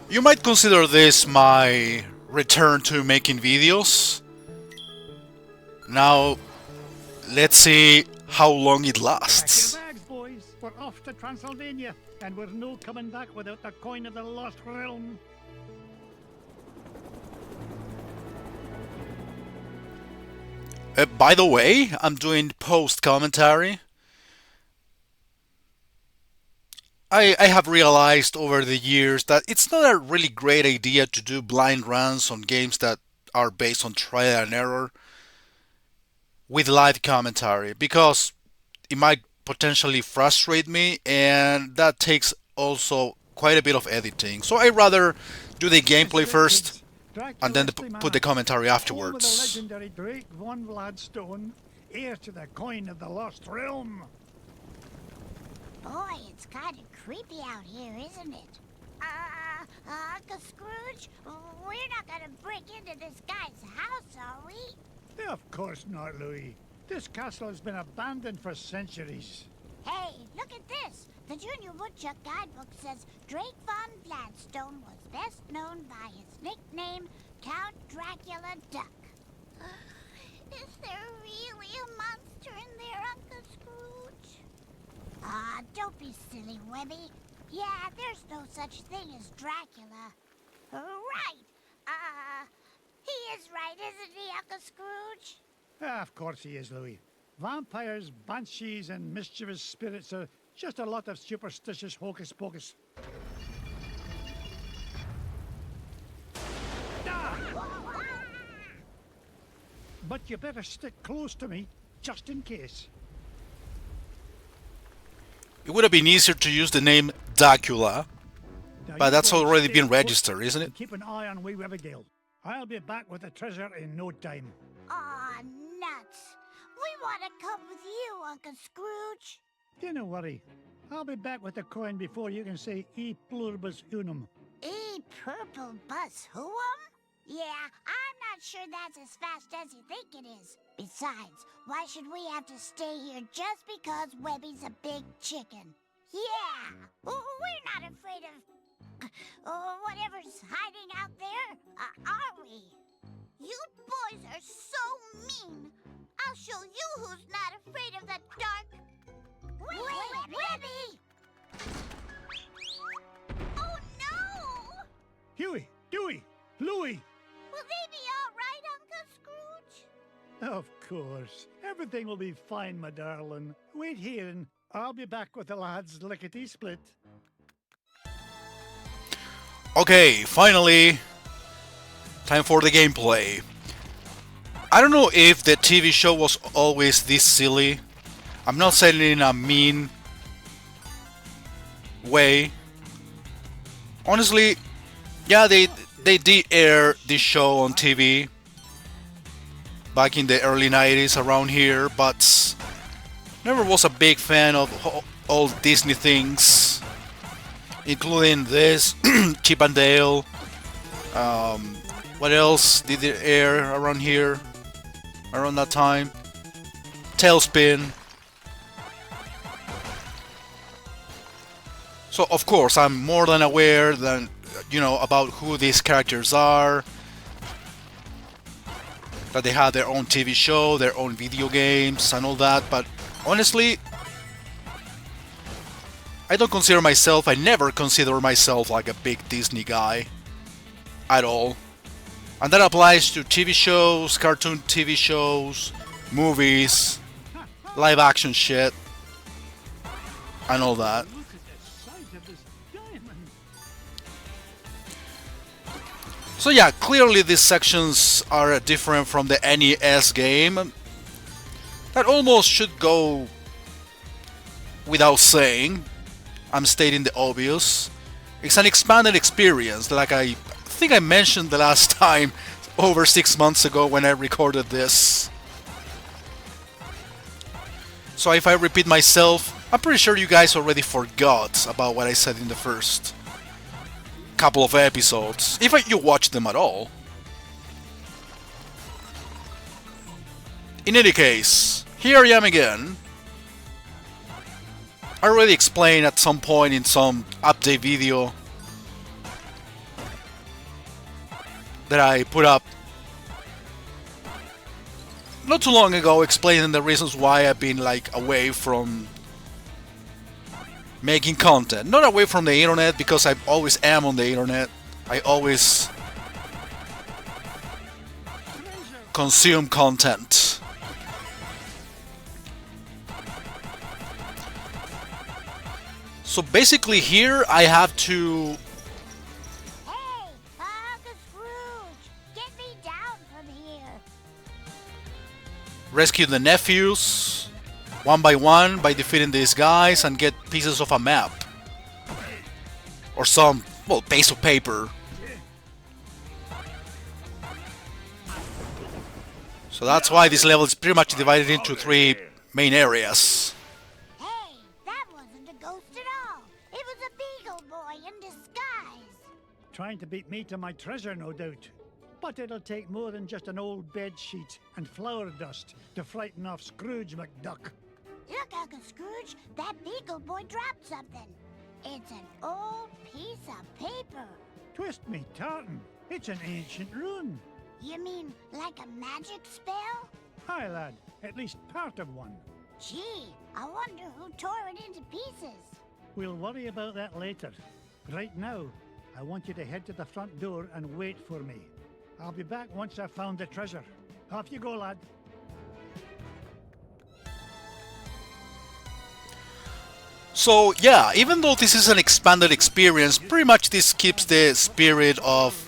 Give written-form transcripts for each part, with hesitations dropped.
You might consider this my return to making videos. Now, let's see how long it Pack your lasts. bags, boys. We're off to Transylvania, and we're no coming back without the coin of the lost realm. By the way, I'm doing post commentary. I have realized over the years that it's not a really great idea to do blind runs on games that are based on trial and error with live commentary because it might potentially frustrate me, and that takes also quite a bit of editing. So I rather do the This gameplay is it, first kids. and then Dracula's put the Manor, commentary home of the afterwards. legendary Drake von Vladstone, heir to the coin of the lost realm. Boy, it's kind of creepy out here, isn't it? Uncle Scrooge, we're not gonna break into this guy's house, are we? Of course not, Louis. This castle has been abandoned for centuries. Hey, look at this! The Junior Woodchuck guidebook says Drake von Gladstone was best known by his nickname, Count Dracula Duck. Is there really a monster in there, Uncle Scrooge? Don't be silly, Webby. Yeah, there's no such thing as Dracula. Right! He is right, isn't he, Uncle Scrooge? Of course he is, Louis. Vampires, banshees, and mischievous spirits are just a lot of superstitious hocus pocus. Ah! But you better stick close to me, just in case. It would have been easier to use the name Dracula, Now but you that's boys already stay been put registered, isn't it? and keep an eye on wee Abigail. I'll be back with the treasure in no time. Aw, nuts. We want to come with you, Uncle Scrooge. Don't worry. I'll be back with the coin before you can say e pluribus unum. Purple bus who'em? Yeah, I'm not sure that's as fast as you think it is. Besides, why should we have to stay here just because Webby's a big chicken? Yeah, we're not afraid of whatever's hiding out there, are we? You boys are so mean. I'll show you who's not afraid of the dark. Webby! Oh no! Huey, Dewey, Louie! Will they be all right, Uncle Scrooge? Of course. Everything will be fine, my darling. Wait here and I'll be back with the lads lickety-split. Okay, finally, time for the gameplay. I don't know if the TV show was always this silly. I'm not saying it in a mean way. Honestly, yeah, they did air this show on TV back in the early 90s around here, but never was a big fan of all Disney things, including this, Chip and Dale. What else did it air around here, around that time? Tailspin. So of course I'm more than aware than about who these characters are, that they have their own TV show, their own video games and all that, but honestly I never consider myself like a big Disney guy at all. And that applies to TV shows, cartoon TV shows, movies, live action shit, and all that. Look at the size of this diamond. So yeah, clearly these sections are different from the NES game. That almost should go without saying. I'm stating the obvious. It's an expanded experience, like I think I mentioned the last time, over 6 months ago when I recorded this. So if I repeat myself, I'm pretty sure you guys already forgot about what I said in the first couple of episodes, if you watched them at all. In any case, here I am again. I already explained at some point in some update video that I put up not too long ago explaining the reasons why I've been like away from making content. Not away from the internet, because I always am on the internet. I always consume content. So basically here I have to Hey, Uncle Scrooge, get me down from here. rescue the nephews one by one by defeating these guys and get pieces of a map. Or some, well, piece of paper. So that's why this level is pretty much divided into 3 main areas. Hey, that wasn't a ghost at all. It was a beagle boy in disguise. Trying to beat me to my treasure, no doubt. But it'll take more than just an old bed sheet and flour dust to frighten off Scrooge McDuck. Look, Uncle Scrooge, that beagle boy dropped something. It's an old piece of paper. Twist me tartan. It's an ancient rune. You mean like a magic spell? Aye, lad. At least part of one. Gee, I wonder who tore it into pieces. We'll worry about that later. Right now, I want you to head to the front door and wait for me. I'll be back once I've found the treasure. Off you go, lad. So yeah, even though this is an expanded experience, pretty much this keeps the spirit of,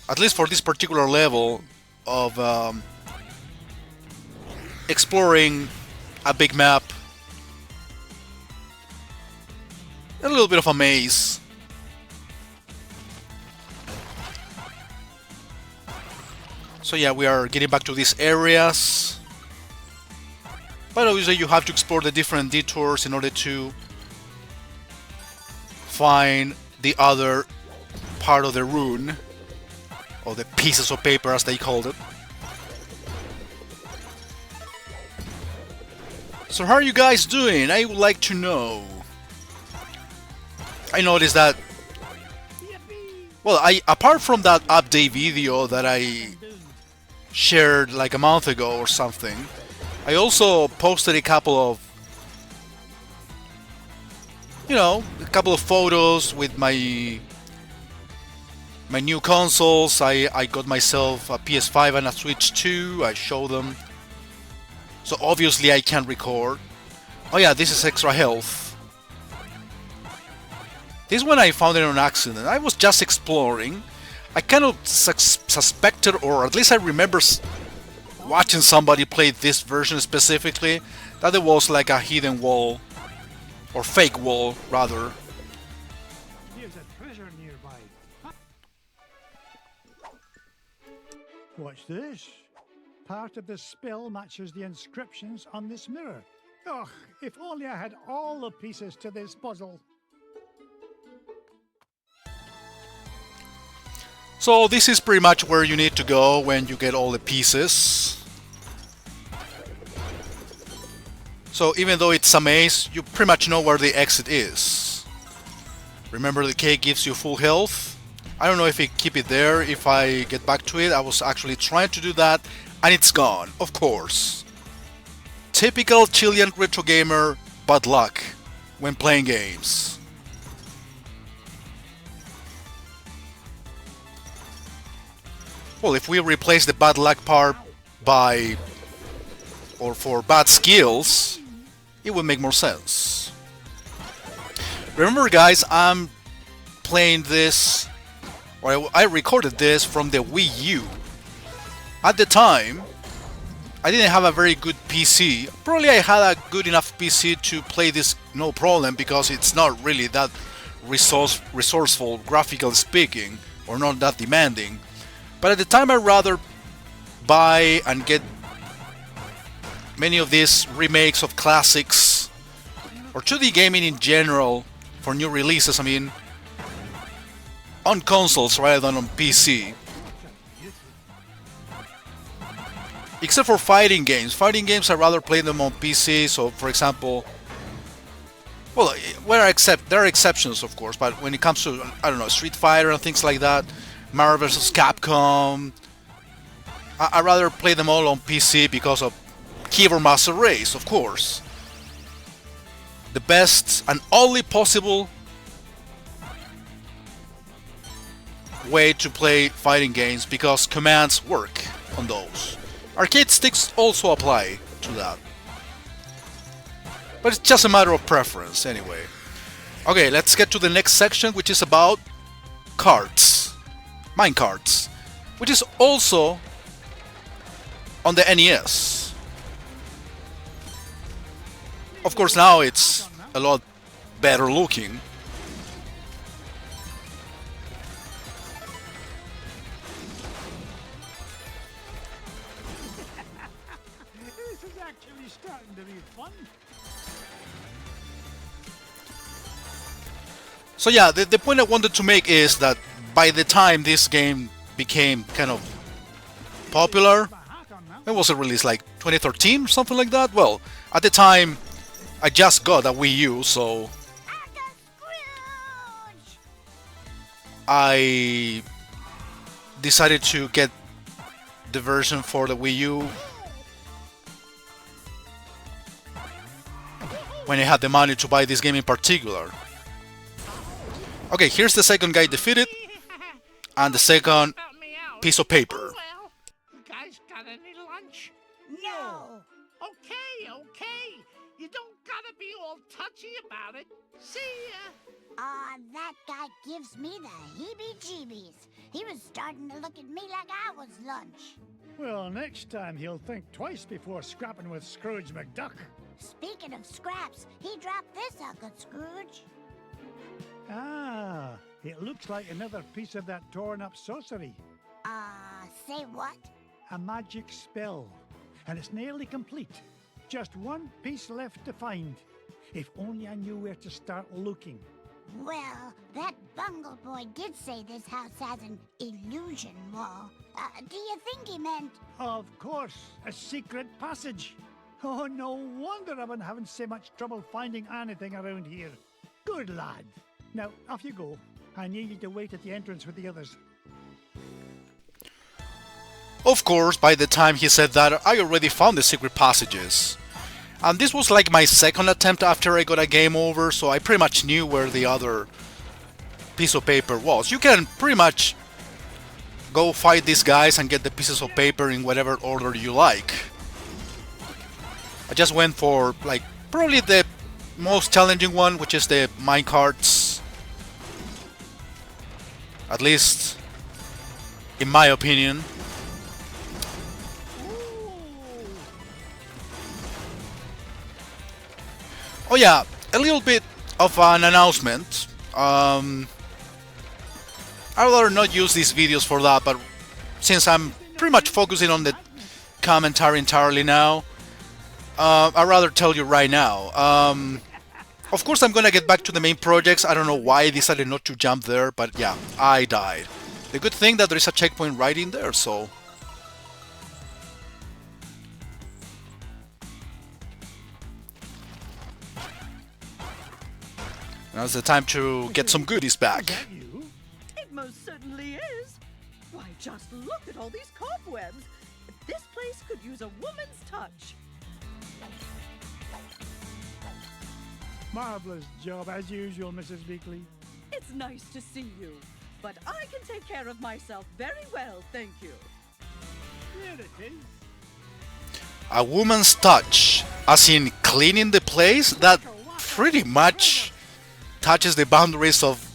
at least for this particular level, of exploring a big map, a little bit of a maze. So yeah, we are getting back to these areas. But obviously you have to explore the different detours in order to find the other part of the rune, or the pieces of paper as they called it. So how are you guys doing? I would like to know. I noticed that, well, apart from that update video that I shared like a month ago or something, I also posted a couple of, a couple of photos with my new consoles. I got myself a PS5 and a Switch 2. I show them. So obviously I can't record. Oh yeah, this is extra health. This one I found it on accident. I was just exploring. I kind of suspected, or at least I remember watching somebody play this version specifically, that there was like a hidden wall, or fake wall rather. Here's a treasure nearby. What's this? Part of the spell matches the inscriptions on this mirror. Ugh, if only I had all the pieces to this puzzle. So this is pretty much where you need to go when you get all the pieces. So even though it's a maze, you pretty much know where the exit is. Remember, the cake gives you full health. I don't know if it keep it there if I get back to it. I was actually trying to do that and it's gone, of course. Typical Chilean retro gamer bad luck when playing games. Well, if we replace the bad luck part by, or for bad skills, it would make more sense. Remember guys, I'm playing this, or I recorded this from the Wii U. At the time, I didn't have a very good PC. Probably I had a good enough PC to play this no problem, because it's not really that resourceful, graphically speaking, or not that demanding. But at the time I'd rather buy and get many of these remakes of classics, or 2D gaming in general, for new releases, I mean, on consoles rather than on PC. Except for fighting games. Fighting games I'd rather play them on PC, so for example, well, there are exceptions, of course, but when it comes to, I don't know, Street Fighter and things like that, Marvel vs. Capcom, I'd rather play them all on PC because of keyboard master race, of course. The best and only possible way to play fighting games because commands work on those. Arcade sticks also apply to that. But it's just a matter of preference anyway. Okay, let's get to the next section, which is about carts. Minecarts. Which is also on the NES. Of course now it's a lot better looking. This is actually starting to be fun. So yeah, the point I wanted to make is that by the time this game became kind of popular, it was released like 2013 or something like that. Well, at the time I just got a Wii U, so I decided to get the version for the Wii U when I had the money to buy this game in particular. Okay, here's the second guy defeated, and the second piece of paper. Well, you guys got any lunch? No. Okay. You don't gotta be all touchy about it. See ya. Aw, that guy gives me the heebie-jeebies. He was starting to look at me like I was lunch. Well, next time he'll think twice before scrapping with Scrooge McDuck. Speaking of scraps, he dropped this, Uncle Scrooge. Ah, it looks like another piece of that torn-up sorcery. Say what? A magic spell. And it's nearly complete. Just one piece left to find. If only I knew where to start looking. Well, that bungle boy did say this house has an illusion wall. Do you think he meant... Of course, a secret passage. Oh, no wonder I've been having so much trouble finding anything around here. Good lad. Now, off you go. I need you to wait at the entrance with the others. Of course, by the time he said that, I already found the secret passages. And this was like my second attempt after I got a game over, so I pretty much knew where the other piece of paper was. You can pretty much go fight these guys and get the pieces of paper in whatever order you like. I just went for, like, probably the most challenging one, which is the minecarts. At least, in my opinion. Oh yeah, a little bit of an announcement. I'd rather not use these videos for that, but since I'm pretty much focusing on the commentary entirely now, I'd rather tell you right now. Of course I'm gonna get back to the main projects. I don't know why I decided not to jump there, but yeah, I died. The good thing that there is a checkpoint right in there, so... Now's the time to get some goodies back. Is that you? It most certainly is. Why, just look at all these cobwebs. This place could use a woman's touch. Marvelous job, as usual, Mrs. Beakley. It's nice to see you, but I can take care of myself very well, thank you. Here it is. A woman's touch, as in cleaning the place, that pretty much touches the boundaries of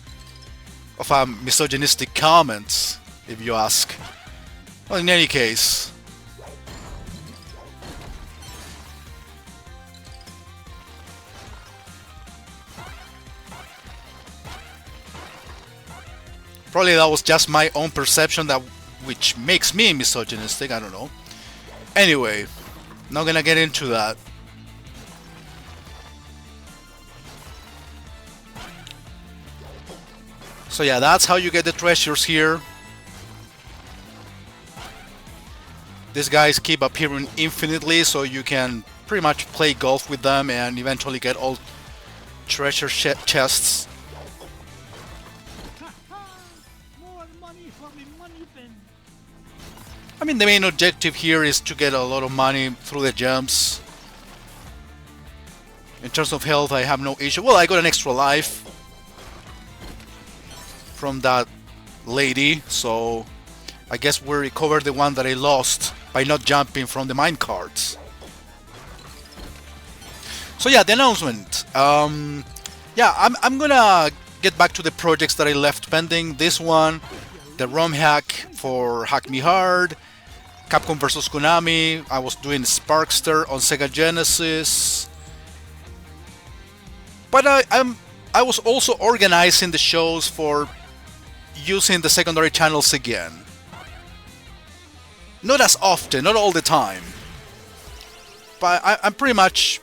misogynistic comments, if you ask. Well, in any case, probably that was just my own perception, that which makes me misogynistic. I don't know. Anyway, not gonna get into that. So yeah, that's how you get the treasures here. These guys keep appearing infinitely, so you can pretty much play golf with them and eventually get all treasure chests. More money for me money bin. I mean, the main objective here is to get a lot of money through the gems. In terms of health, I have no issue. Well, I got an extra life from that lady, so I guess we recovered the one that I lost by not jumping from the minecarts. So yeah, the announcement. Yeah, I'm gonna get back to the projects that I left pending. This one, the ROM hack for Hack Me Hard, Capcom vs Konami. I was doing Sparkster on Sega Genesis. But I was also organizing the shows for using the secondary channels again. Not as often, not all the time. But I'm pretty much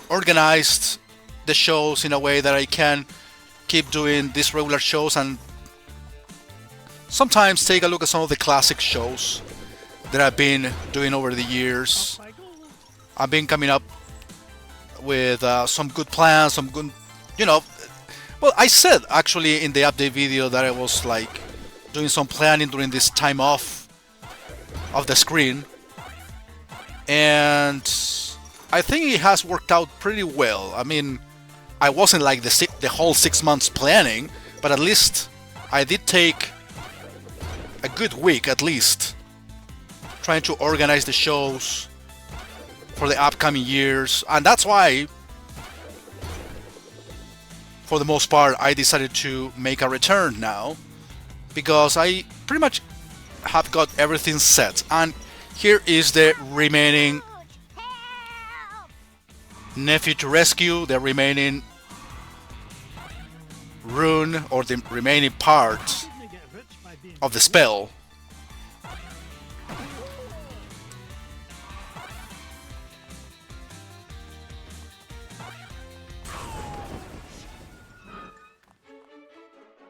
organized the shows in a way that I can keep doing these regular shows and sometimes take a look at some of the classic shows that I've been doing over the years. I've been coming up with some good plans, some good, well, I said actually in the update video that I was like doing some planning during this time off of the screen, and I think it has worked out pretty well. I mean, I wasn't like the whole 6 months planning, but at least I did take a good week at least trying to organize the shows for the upcoming years, and that's why for the most part I decided to make a return now, because I pretty much have got everything set. And here is the remaining Help! nephew to rescue, the remaining rune or the remaining part Didn't get rich by being of the spell.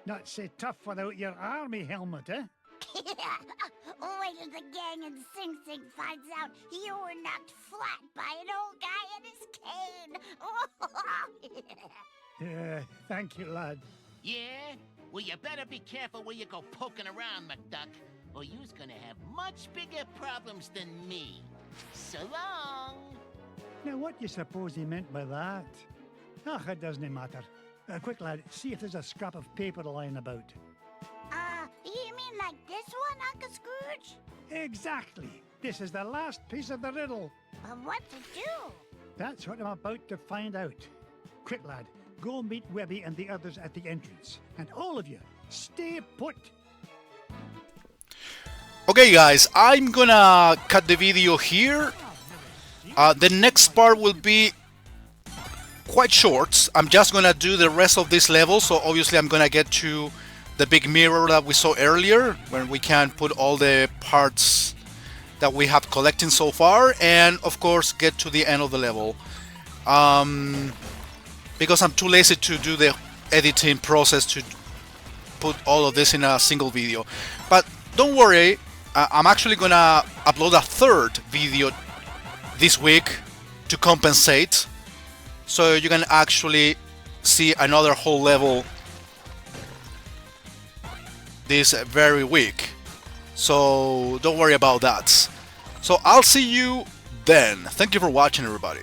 not so tough without your army helmet, eh? Wait till the gang in Sing Sing finds out you were knocked flat by an old guy and his cane. Yeah, thank you, lad. Yeah? Well, you better be careful where you go poking around, McDuck, or you's gonna have much bigger problems than me. So long! Now, what do you suppose he meant by that? Ah, it doesn't matter. Quick, lad, see if there's a scrap of paper lying about. You mean like this one, Uncle Scrooge? Exactly. This is the last piece of the riddle. What to do? That's what I'm about to find out. Quick, lad, go meet Webby and the others at the entrance. And all of you, stay put. Okay guys, I'm gonna cut the video here. The next part will be quite short. I'm just gonna do the rest of this level, so obviously I'm gonna get to the big mirror that we saw earlier, when we can put all the parts that we have collecting so far, and of course get to the end of the level. Because I'm too lazy to do the editing process to put all of this in a single video. But don't worry, I'm actually gonna upload a third video this week to compensate, so you can actually see another whole level this very week. So don't worry about that. So I'll see you then. Thank you for watching, everybody.